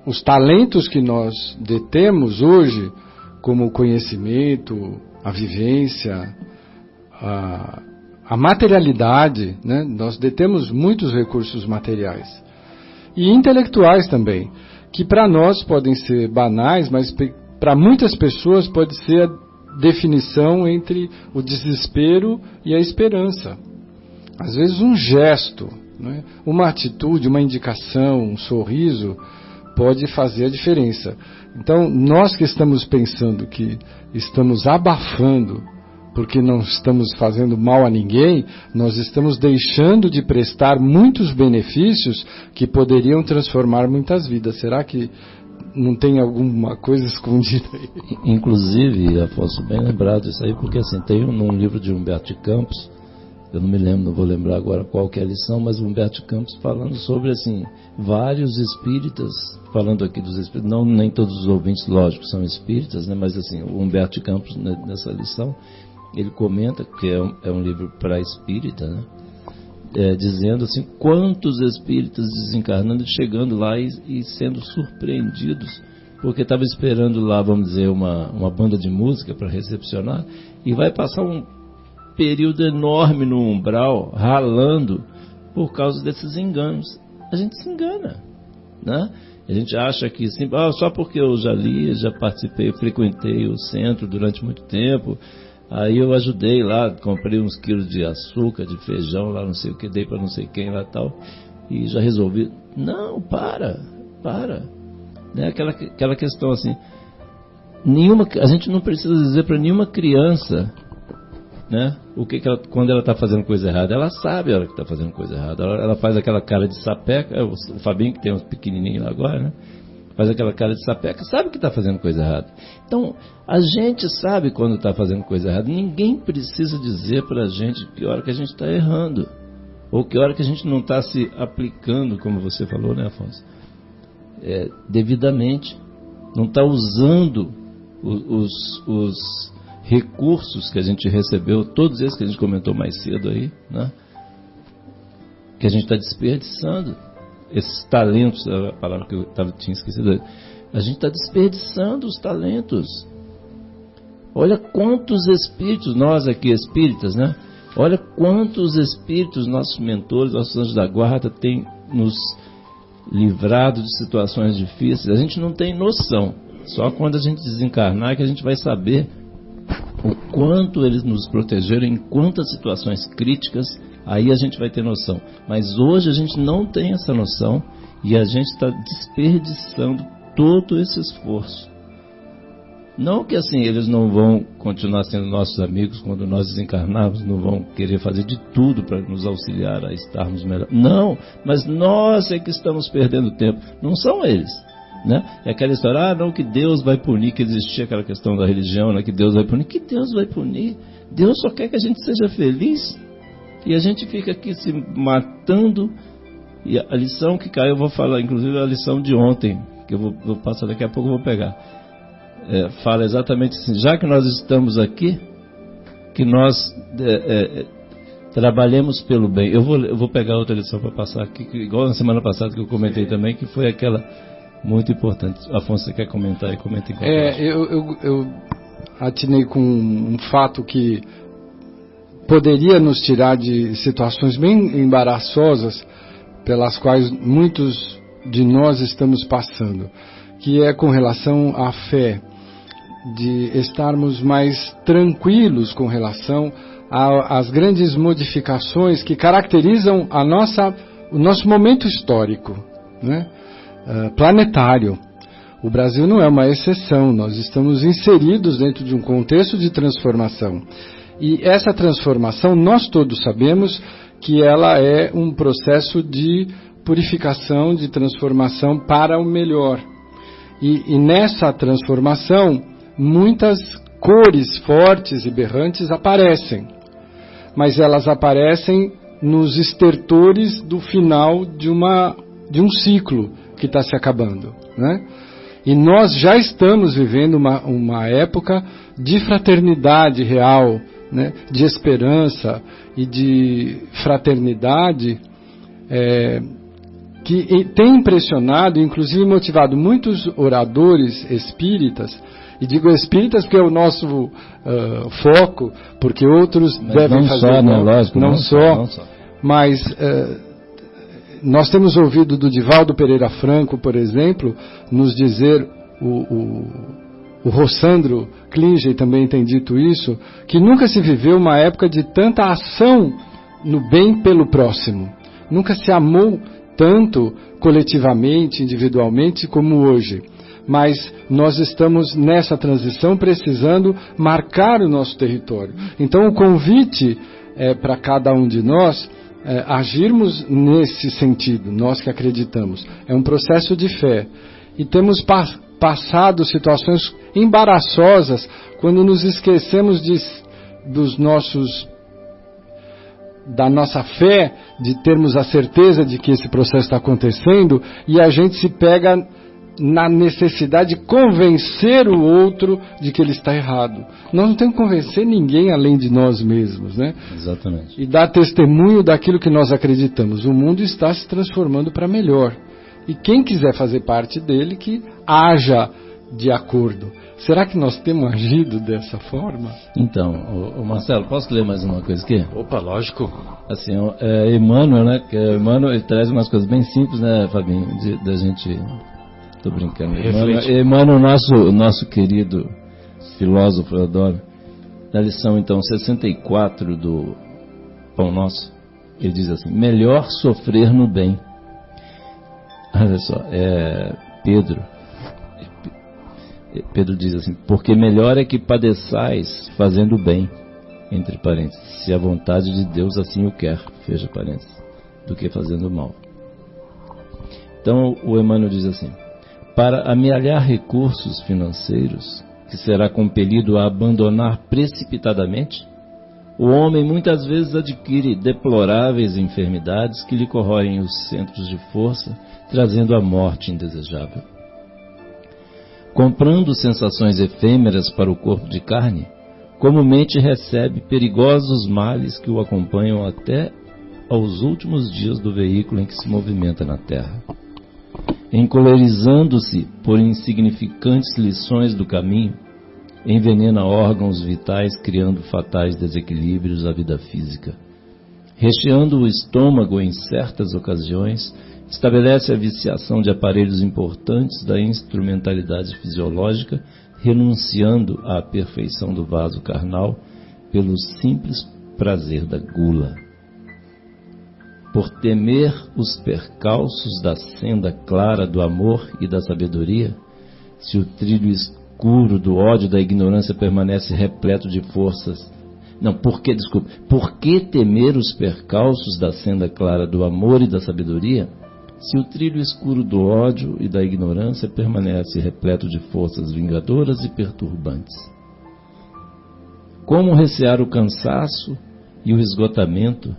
os talentos que nós detemos hoje, como o conhecimento, a vivência, a materialidade, né? Nós detemos muitos recursos materiais e intelectuais também, que para nós podem ser banais, mas para muitas pessoas pode ser a definição entre o desespero e a esperança. Às vezes um gesto, não é? Uma atitude, uma indicação, um sorriso pode fazer a diferença. Então, nós que estamos pensando que estamos abafando porque não estamos fazendo mal a ninguém, nós estamos deixando de prestar muitos benefícios que poderiam transformar muitas vidas. Será que não tem alguma coisa escondida aí?
Inclusive, Afonso, bem lembrado isso aí, porque assim, tem num livro de Humberto de Campos, eu não me lembro, não vou lembrar agora qual que é a lição, mas o Humberto de Campos falando sobre, assim, vários espíritas, falando aqui dos espíritas, não nem todos os ouvintes, lógico, são espíritas, né, mas assim, o Humberto de Campos, nessa lição, ele comenta, que é um livro para espírita, né, dizendo assim, quantos espíritas desencarnando, chegando lá e sendo surpreendidos, porque estava esperando lá, vamos dizer, uma banda de música para recepcionar, e vai passar um período enorme no umbral, ralando, por causa desses enganos. A gente se engana, né? A gente acha que assim, só porque eu já li, já participei, frequentei o centro durante muito tempo, aí eu ajudei lá, comprei uns quilos de açúcar, de feijão, lá não sei o que, dei para não sei quem lá tal, e já resolvi. Não, para. Né? Aquela questão assim, a gente não precisa dizer para nenhuma criança, né? Quando ela está fazendo coisa errada, ela sabe a hora que está fazendo coisa errada. Ela faz aquela cara de sapeca. O Fabinho, que tem uns pequenininhos lá agora, né? Faz aquela cara de sapeca, sabe que está fazendo coisa errada. Então, a gente sabe quando está fazendo coisa errada. Ninguém precisa dizer para a gente que hora que a gente está errando, ou que hora que a gente não está se aplicando, como você falou, né, Afonso? Devidamente, não está usando os recursos que a gente recebeu, todos esses que a gente comentou mais cedo aí, né? Que a gente está desperdiçando, esses talentos, a palavra que eu tinha esquecido, a gente está desperdiçando os talentos. Olha quantos espíritos, nós aqui espíritas, né? Olha quantos espíritos, nossos mentores, nossos anjos da guarda, têm nos livrado de situações difíceis. A gente não tem noção, só quando a gente desencarnar que a gente vai saber o quanto eles nos protegeram em quantas situações críticas, aí a gente vai ter noção. Mas hoje a gente não tem essa noção e a gente está desperdiçando todo esse esforço. Não que assim eles não vão continuar sendo nossos amigos quando nós desencarnarmos, não vão querer fazer de tudo para nos auxiliar a estarmos melhor. Não, mas nós é que estamos perdendo tempo, não são eles. Né? É aquela história, não, que Deus vai punir, que existia aquela questão da religião, né? Que Deus vai punir. Que Deus vai punir? Deus só quer que a gente seja feliz. E a gente fica aqui se matando. E a lição que caiu, eu vou falar, inclusive a lição de ontem, que eu vou passar daqui a pouco, eu vou pegar. Fala exatamente assim, já que nós estamos aqui, que nós trabalhemos pelo bem. Eu vou pegar outra lição para passar aqui, igual na semana passada que eu comentei também, que foi aquela muito importante. Afonso, você quer comentar? Comenta enquanto
eu atinei com um fato que poderia nos tirar de situações bem embaraçosas pelas quais muitos de nós estamos passando, que é com relação à fé, de estarmos mais tranquilos com relação às grandes modificações que caracterizam o nosso momento histórico, né? Planetário. O Brasil não é uma exceção, nós estamos inseridos dentro de um contexto de transformação. E essa transformação, nós todos sabemos que ela é um processo de purificação, de transformação para o melhor. E nessa transformação, muitas cores fortes e berrantes aparecem, mas elas aparecem nos estertores do final de um ciclo que está se acabando, né? E nós já estamos vivendo uma época de fraternidade real, né? De esperança e de fraternidade, que tem impressionado, inclusive motivado muitos oradores espíritas, e digo espíritas porque é o nosso foco, porque outros devem fazer, não só, mas nós temos ouvido do Divaldo Pereira Franco, por exemplo, nos dizer, o Rossandro Klinger também tem dito isso, que nunca se viveu uma época de tanta ação no bem pelo próximo. Nunca se amou tanto coletivamente, individualmente, como hoje. Mas nós estamos nessa transição precisando marcar o nosso território. Então o convite é para cada um de nós agirmos nesse sentido, nós que acreditamos. É um processo de fé. E temos passado situações embaraçosas quando nos esquecemos da nossa fé, de termos a certeza de que esse processo está acontecendo, e a gente se pega na necessidade de convencer o outro de que ele está errado. Nós não temos que convencer ninguém além de nós mesmos, né?
Exatamente.
E dar testemunho daquilo que nós acreditamos. O mundo está se transformando para melhor. E quem quiser fazer parte dele, que haja de acordo. Será que nós temos agido dessa forma?
Então, Marcelo, posso ler mais uma coisa aqui?
Opa, lógico.
Assim, Emmanuel, né? Que Emmanuel, ele traz umas coisas bem simples, né, Fabinho? Da gente... Tô brincando. Emmanuel, nosso querido filósofo, eu adoro. Na lição, então, 64 do Pão Nosso, ele diz assim: melhor sofrer no bem. Olha só, Pedro diz assim: porque melhor é que padeçais fazendo bem, entre parênteses, se a vontade de Deus assim o quer, fecha parênteses, do que fazendo mal. Então, o Emmanuel diz assim: para amealhar recursos financeiros, que será compelido a abandonar precipitadamente, o homem muitas vezes adquire deploráveis enfermidades que lhe corroem os centros de força, trazendo a morte indesejável. Comprando sensações efêmeras para o corpo de carne, comumente recebe perigosos males que o acompanham até aos últimos dias do veículo em que se movimenta na terra. Encolerizando-se por insignificantes lições do caminho, envenena órgãos vitais, criando fatais desequilíbrios à vida física. Recheando o estômago em certas ocasiões, estabelece a viciação de aparelhos importantes da instrumentalidade fisiológica, renunciando à perfeição do vaso carnal pelo simples prazer da gula. Por temer os percalços da senda clara do amor e da sabedoria, se o trilho escuro do ódio e da ignorância permanece repleto de forças. Por que temer os percalços da senda clara do amor e da sabedoria, se o trilho escuro do ódio e da ignorância permanece repleto de forças vingadoras e perturbantes? Como recear o cansaço e o esgotamento,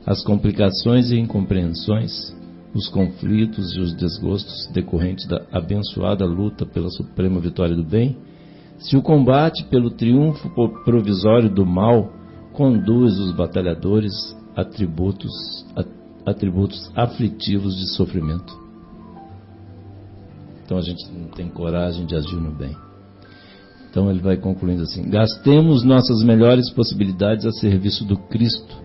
as complicações e incompreensões, os conflitos e os desgostos decorrentes da abençoada luta pela suprema vitória do bem, se o combate pelo triunfo provisório do mal conduz os batalhadores a atributos aflitivos de sofrimento? Então a gente não tem coragem de agir no bem. Então ele vai concluindo assim: gastemos nossas melhores possibilidades a serviço do Cristo,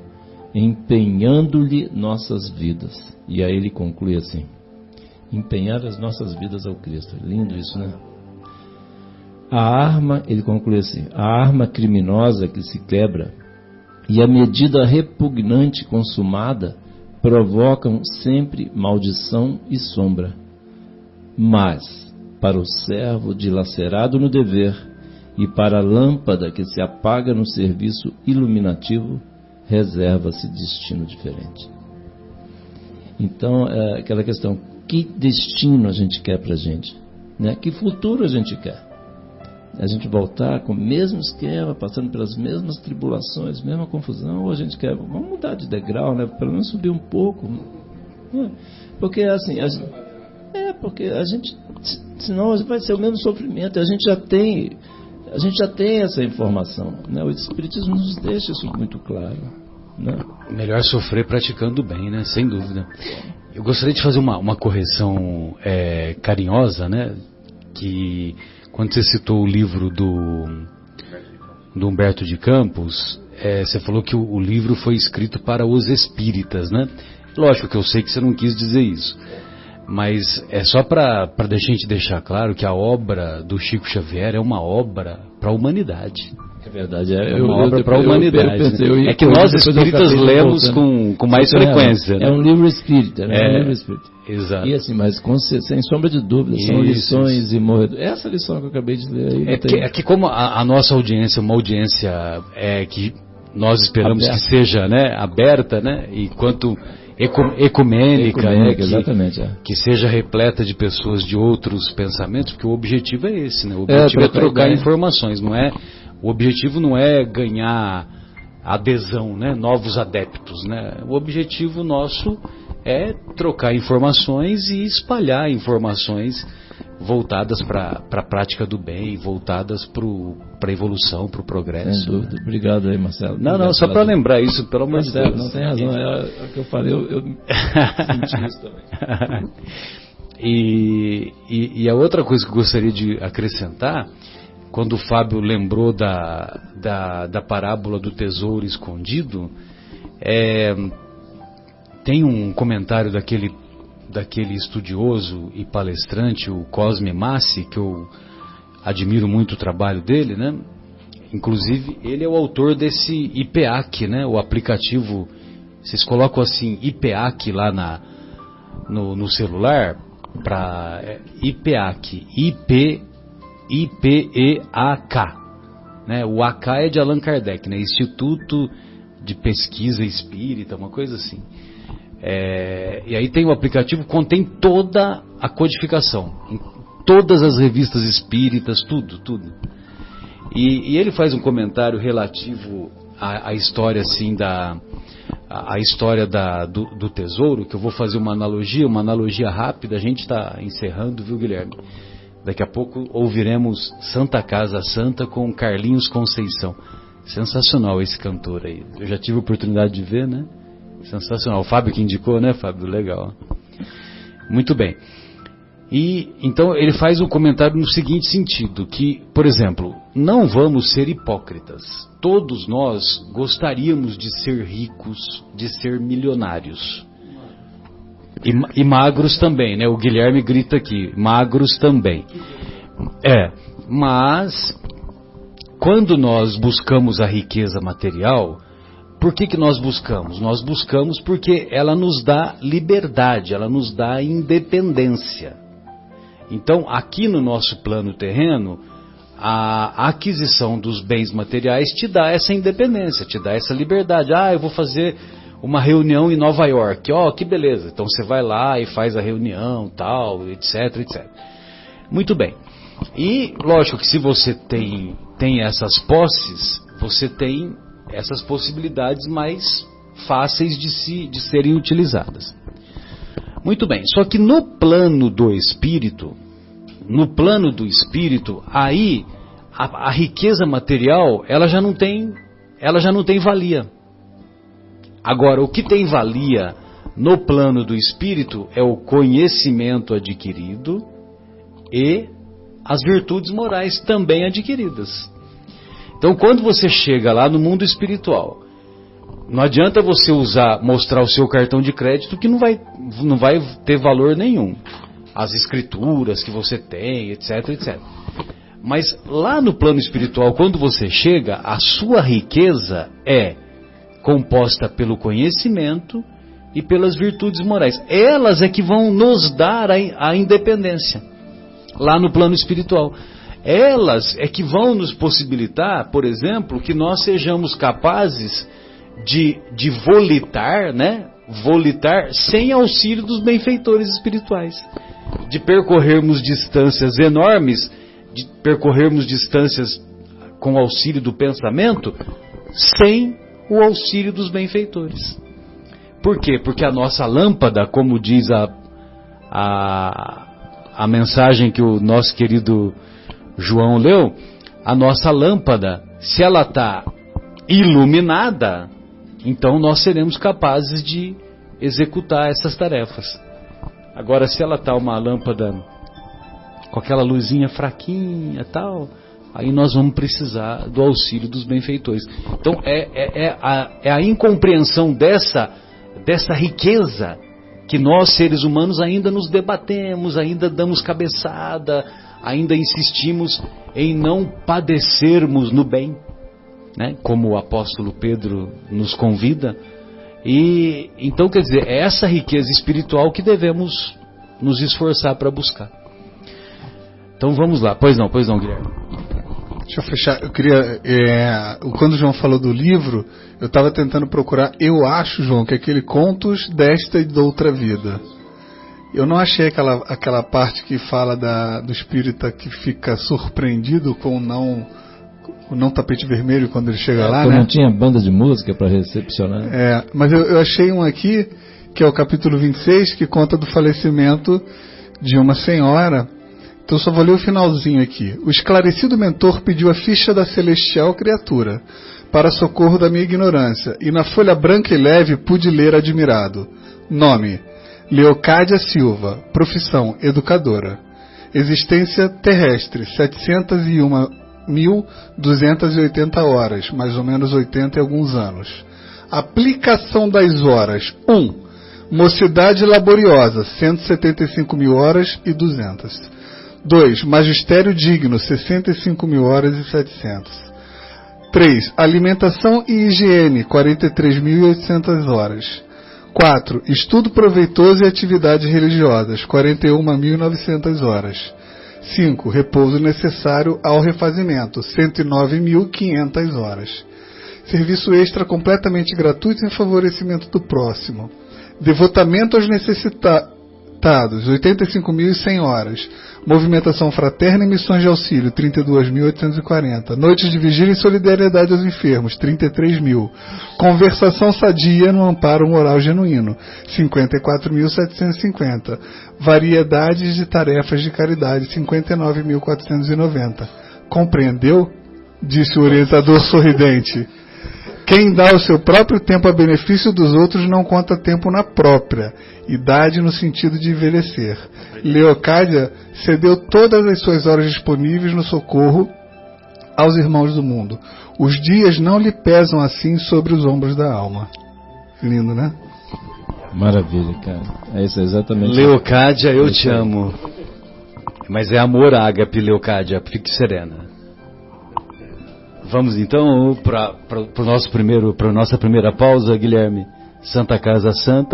empenhando-lhe nossas vidas. E aí ele conclui assim: empenhar as nossas vidas ao Cristo. Lindo isso, né? Ele conclui assim: a arma criminosa que se quebra e a medida repugnante consumada provocam sempre maldição e sombra. Mas, para o servo dilacerado no dever e para a lâmpada que se apaga no serviço iluminativo, reserva-se destino diferente. Então, é aquela questão: que destino a gente quer para a gente? Né? Que futuro a gente quer? A gente voltar com o mesmo esquema, passando pelas mesmas tribulações, mesma confusão, ou a gente quer, vamos mudar de degrau, né? Pelo menos subir um pouco. Porque assim, porque a gente, senão vai ser o mesmo sofrimento. A gente já tem essa informação, né? O Espiritismo nos deixa isso muito claro, né?
Melhor sofrer praticando o bem, né? Sem dúvida. Eu gostaria de fazer uma correção carinhosa, né? Que quando você citou o livro do Humberto de Campos, você falou que o livro foi escrito para os espíritas, né? Lógico que eu sei que você não quis dizer isso, mas é só para a gente deixar claro que a obra do Chico Xavier é uma obra para a humanidade.
É verdade,
é uma obra para a humanidade. É que nós espíritas lemos com mais frequência.
É um livro espírita, né? É um livro espírita.
Exato.
E assim, mas sem sombra de dúvida, são lições imorredores. Essa lição que eu acabei de ler aí.
É que como a nossa audiência é uma audiência que nós esperamos aberta, que seja, né, aberta, né, e quanto ecumênica, né,
exatamente,
que seja repleta de pessoas de outros pensamentos, porque o objetivo é esse, né? O objetivo é trocar informações, não é? O objetivo não é ganhar adesão, né, novos adeptos, né? O objetivo nosso é trocar informações e espalhar informações voltadas para a prática do bem, voltadas para a evolução, para o progresso.
Sem dúvida. Obrigado aí, Marcelo.
Não, só para lembrar isso, pelo amor de Deus.
Não tem razão, é o que eu falei, eu senti isso também.
E a outra coisa que eu gostaria de acrescentar, quando o Fábio lembrou da parábola do tesouro escondido, tem um comentário daquele estudioso e palestrante, o Cosme Massi, que eu admiro muito o trabalho dele, né? Inclusive, ele é o autor desse IPEAC, né? O aplicativo, vocês colocam assim, IPEAC lá no celular, para IPEAC, IPEAK, né? O AK é de Allan Kardec, né? Instituto de Pesquisa Espírita, uma coisa assim. E aí tem o aplicativo, contém toda a codificação, em todas as revistas espíritas, tudo. E ele faz um comentário relativo à história assim a história do tesouro, que eu vou fazer uma analogia rápida. A gente está encerrando, viu, Guilherme? Daqui a pouco ouviremos Santa Casa Santa com Carlinhos Conceição. Sensacional esse cantor aí. Eu já tive a oportunidade de ver, né? Sensacional. O Fábio que indicou, né, Fábio? Legal. Muito bem. E então ele faz um comentário no seguinte sentido, que, por exemplo, não vamos ser hipócritas. Todos nós gostaríamos de ser ricos, de ser milionários. E magros também, né? O Guilherme grita aqui, magros também. Mas quando nós buscamos a riqueza material, por que nós buscamos? Nós buscamos porque ela nos dá liberdade, ela nos dá independência. Então, aqui no nosso plano terreno, a aquisição dos bens materiais te dá essa independência, te dá essa liberdade. Eu vou fazer uma reunião em Nova York. Que beleza. Então você vai lá e faz a reunião, tal, etc, etc. Muito bem. E, lógico que se você tem essas posses, você tem essas possibilidades mais fáceis de serem utilizadas. Muito bem, só que no plano do espírito, aí a riqueza material, ela já não tem valia. Agora, o que tem valia no plano do espírito é o conhecimento adquirido e as virtudes morais também adquiridas. Então, quando você chega lá no mundo espiritual, não adianta você mostrar o seu cartão de crédito, que não vai ter valor nenhum. As escrituras que você tem, etc, etc. Mas lá no plano espiritual, quando você chega, a sua riqueza é composta pelo conhecimento e pelas virtudes morais. Elas é que vão nos dar a independência lá no plano espiritual. Elas é que vão nos possibilitar, por exemplo, que nós sejamos capazes de volitar, né? Volitar sem auxílio dos benfeitores espirituais. De percorrermos distâncias enormes, de percorrermos distâncias com auxílio do pensamento, sem o auxílio dos benfeitores. Por quê? Porque a nossa lâmpada, como diz a mensagem que o nosso querido João leu, a nossa lâmpada, se ela está iluminada, então nós seremos capazes de executar essas tarefas. Agora, se ela está uma lâmpada com aquela luzinha fraquinha e tal, aí nós vamos precisar do auxílio dos benfeitores. Então é a incompreensão dessa riqueza que nós, seres humanos, ainda nos debatemos, ainda damos cabeçada, ainda insistimos em não padecermos no bem. né? Como o apóstolo Pedro nos convida. E então, quer dizer, é essa riqueza espiritual que devemos nos esforçar para buscar. Então vamos lá. Pois não, Guilherme.
Deixa eu fechar. Eu queria. Quando o João falou do livro, eu estava tentando procurar. Eu acho, João, que aquele Contos desta e de outra vida. Eu não achei aquela parte que fala do espírita que fica surpreendido com o não tapete vermelho quando ele chega lá, né?
Não tinha banda de música para recepcionar.
Mas eu achei um aqui, que é o capítulo 26, que conta do falecimento de uma senhora. Então só vou ler o finalzinho aqui. O esclarecido mentor pediu a ficha da celestial criatura, para socorro da minha ignorância, e na folha branca e leve pude ler admirado. Nome: Leocádia Silva. Profissão: educadora. Existência terrestre: 701.280 horas, mais ou menos 80 e alguns anos. Aplicação das horas: 1. Mocidade laboriosa: 175.000 horas e 200. 2. Magistério digno: 65.000 horas e 700. 3. Alimentação e higiene: 43.800 horas. 4. Estudo proveitoso e atividades religiosas: 41.900 horas. 5. Repouso necessário ao refazimento: 109.500 horas. Serviço extra completamente gratuito em favorecimento do próximo. Devotamento aos necessitados: 85.100 horas. Movimentação fraterna e missões de auxílio: 32.840. Noites de vigília e solidariedade aos enfermos: 33.000. Conversação sadia no amparo moral genuíno: 54.750. Variedades de tarefas de caridade: 59.490. Compreendeu? Disse o orientador sorridente. Quem dá o seu próprio tempo a benefício dos outros não conta tempo na própria, idade no sentido de envelhecer. Leocádia cedeu todas as suas horas disponíveis no socorro aos irmãos do mundo. Os dias não lhe pesam assim sobre os ombros da alma. Lindo, né?
Maravilha, cara. É isso, exatamente.
Leocádia, eu te amo. Mas é amor ágape, Leocádia, fique serena. Vamos então para nossa primeira pausa, Guilherme. Santa Casa Santa.